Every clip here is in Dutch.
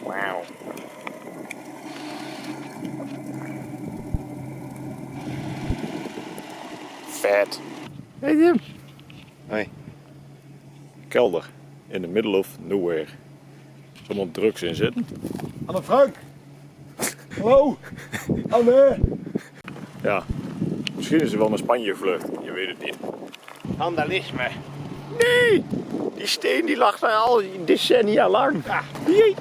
Wauw. Vet. Hey Jim. Hey. Kelder. In the middle of nowhere. Zonder drugs in zitten. Anne Frank! Hallo! Anne! Ja. Misschien is ze wel naar Spanje gevlucht. Je weet het niet. Vandalisme. Nee! Die steen die lag daar al decennia lang. Ja. Jee.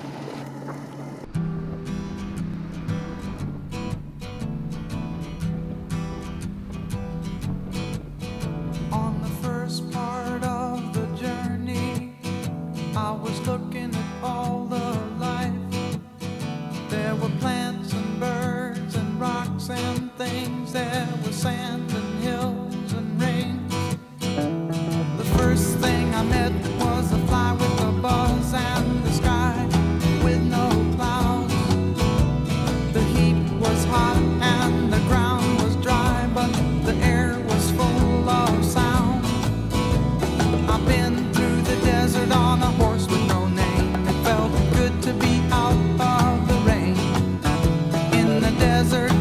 On the first part of the journey, I was looking at all the life. There were plants and birds and rocks and things. There was sand and hills and rain. The first thing I met was a fly with a buzz and the sky with no clouds. The heat was hot and the ground was dry, but the air was full of sound. I've been through the desert on a horse with no name. It felt good to be out of the rain. In the desert,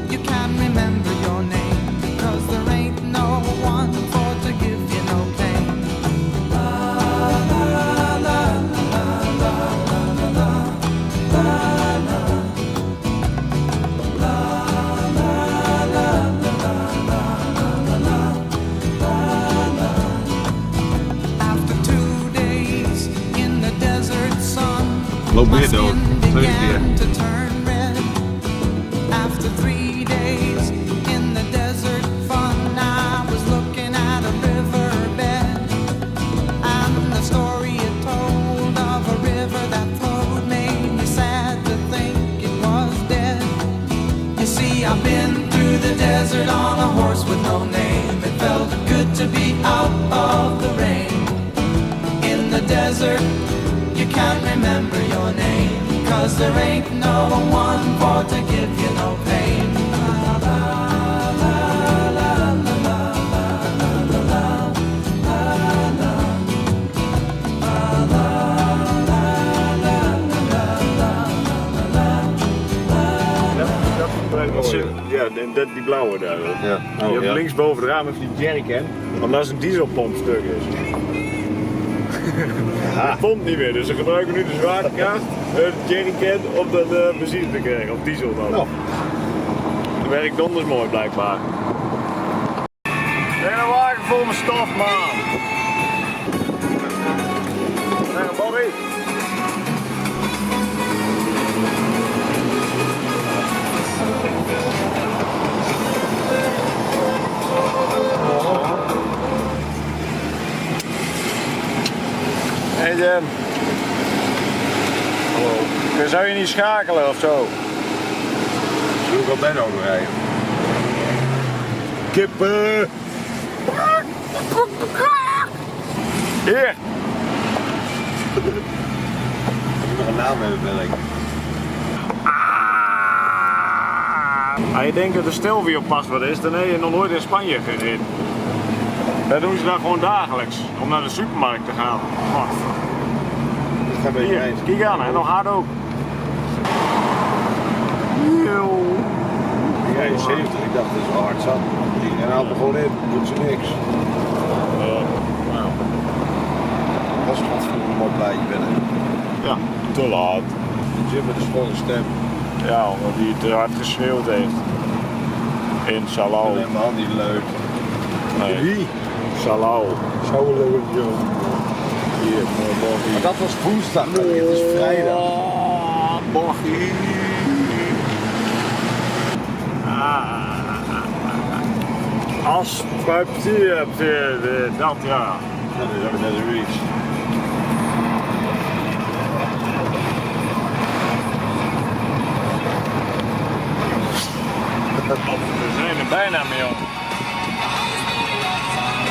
you can't remember your name, because there ain't no one for to give you no pain. La la la la la la la la la la. After 2 days in the desert sun, Loop my weer door. skin Tweede began keer. to turn red. After 3 days in the desert fun, I was looking at a riverbed, and the story it told of a river that flowed made me sad to think it was dead. You see, I've been through the desert on a horse with no name. It felt good to be out of the rain. In the desert, you can't remember your name, 'cause there ain't no one for to give you no pain. La, la, la, la, la, la, la, la, la, Ja, die blauwe daar. Ja. Je hebt links boven het raam die jerrycan, omdat dat een dieselpompstuk is. Het pompt niet meer, dus ze gebruiken nu de zwaartekracht, het jerrycan om de benzine te krijgen, of diesel dan. Nou. Dat werkt donders mooi blijkbaar. En een wagen vol met stof, man. En Bobby. Hey Jim. Hallo. Zou je niet schakelen of zo? Doe ik al bijna overrijden. Kippen! Hier! Ik nog een naam hebben, wil ik. Als je denkt dat de Stelvio pas wat is, dan heb je nog nooit in Spanje gereden. Dat doen ze daar gewoon dagelijks, om naar de supermarkt te gaan. Wacht. Ik ga een beetje Hier, eind. kijk aan, en nog hard ook. Ja, je 70, ik dacht dat is wel hard zat. En haalt er gewoon in, doet ze niks. Nou, Dat is godverdomme een mooi plaatje binnen. ja, te laat. Jim met een schone stem. Ja, omdat hij te hard geschreeuwd heeft. In Salau. En mijn hand niet leuk. Nee, Wie? Salau. Zo leuk, joh. Hier, Bogie. Maar dat was woensdag, het is vrijdag. Oh, Bogie. Als papier heb je dat ja. Nou, dat hebben we net zoiets. We zijn er bijna mee op.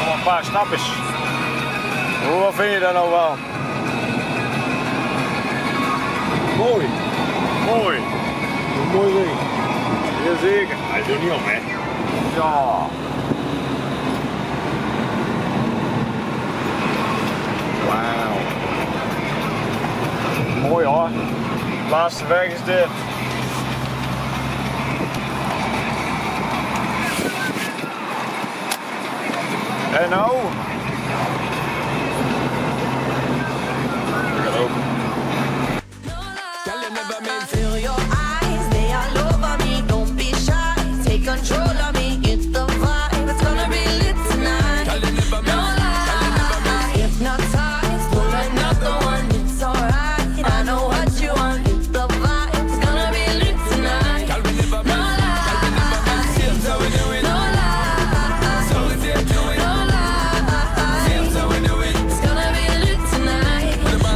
Nog een paar stapjes. Hoe vind je dat nou wel? Mooi. Mooi. Een mooi ding. Jazeker. Hij doet niet om, hè? Ja. Wauw. Mooi hoor. Laatste weg is dit. En nou? Ik ga open. Feel your eyes, they all over me. Don't be shy, take control of me. Get the vibe, it's gonna be lit tonight. No lie, hypnotized, pull another one. It's alright, I know what you want. Get the vibe, it's gonna be lit tonight. No lie, no lie, no lie. It's gonna be lit tonight. No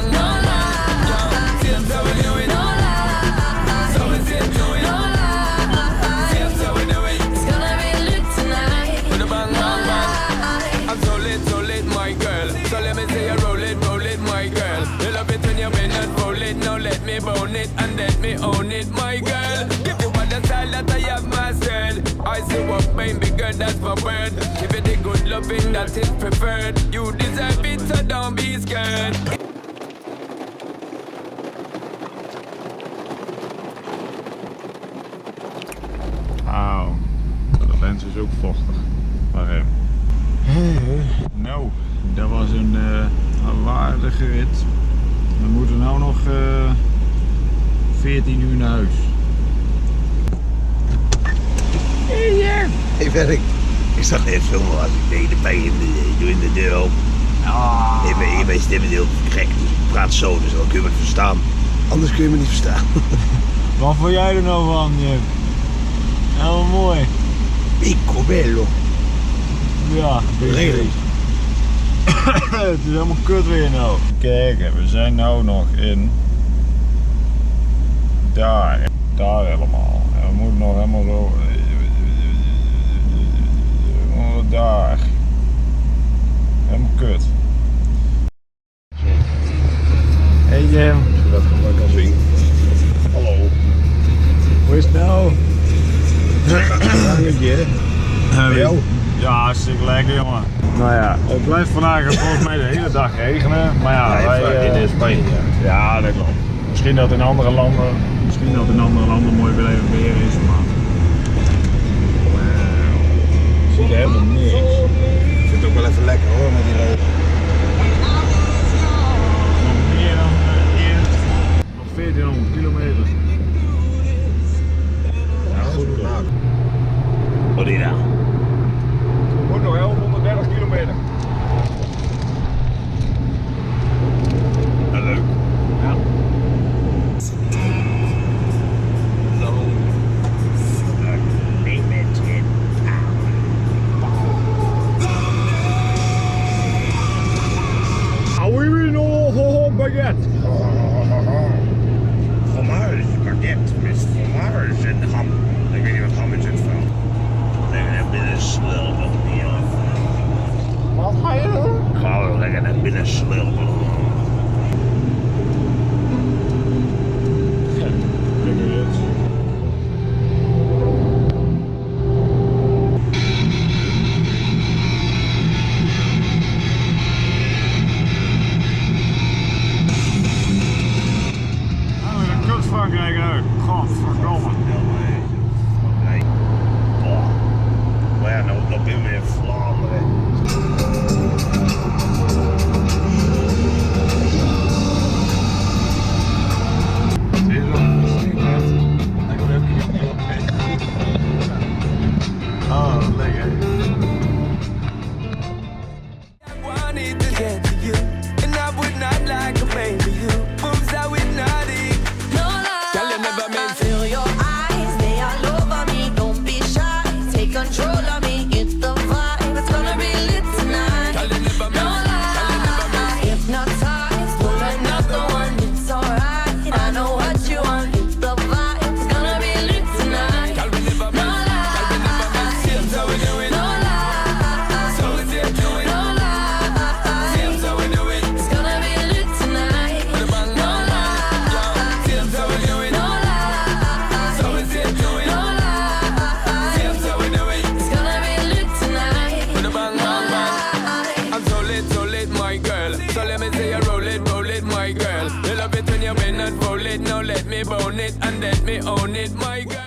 own it and let me own it, my girl. Give you all the style that I have myself. I say what made me good, that's my word. Give you the good loving that is preferred. You deserve it, so don't be scared. Auw, de lens is ook vochtig. Maar nou, dat was een waardige rit. We moeten nou nog 14 uur naar huis. Hey werk. Ik zag net filmen als ik deed de pijn in de deur open. Mijn stem is heel gek, dus ik praat zo, dus dan kun je me verstaan. Anders kun je me niet verstaan. Wat vond jij er nou van, Jim? Helemaal mooi. Picco bello. Ja, Redelijk. Het is helemaal kut weer nou. Kijk, we zijn nou nog in daar helemaal. En we moeten nog helemaal zo daar. Helemaal kut. Hey Jim. Dat ik hem kan zien. Hallo. Hoe is het nou? Dankjewel. Bij jou? Ja, hartstikke lekker jongen. Nou ja, het blijft vandaag volgens mij de hele dag regenen. Maar ja, wij, in Spanje. ja, dat klopt. Misschien dat in andere landen mooi weer even weer is, maar ik zie er helemaal niks. Ik vind het ook wel even lekker hoor met die loop. Nog meer dan nog 1400 kilometer. Ja, goed gedaan. Wat is dat? Wordt nog 1130 kilometer. Ja, leuk. Ja. Baguette. Fromage, baguette met fromage en ham. Ik weet niet wat ham in zit van. Lekker naar binnen slurpen. Wat ga je doen? Gaan we lekker naar binnen slurpen. Frankrijk uit. Godverdomme. Maar ja, nou ben je weer in Vlaanderen. Oh, lekker. feel your eyes, they all over me. Don't be shy, take control of me. Get the vibe, it's gonna be you been not fold it. Now let me bone it and let me own it, my girl.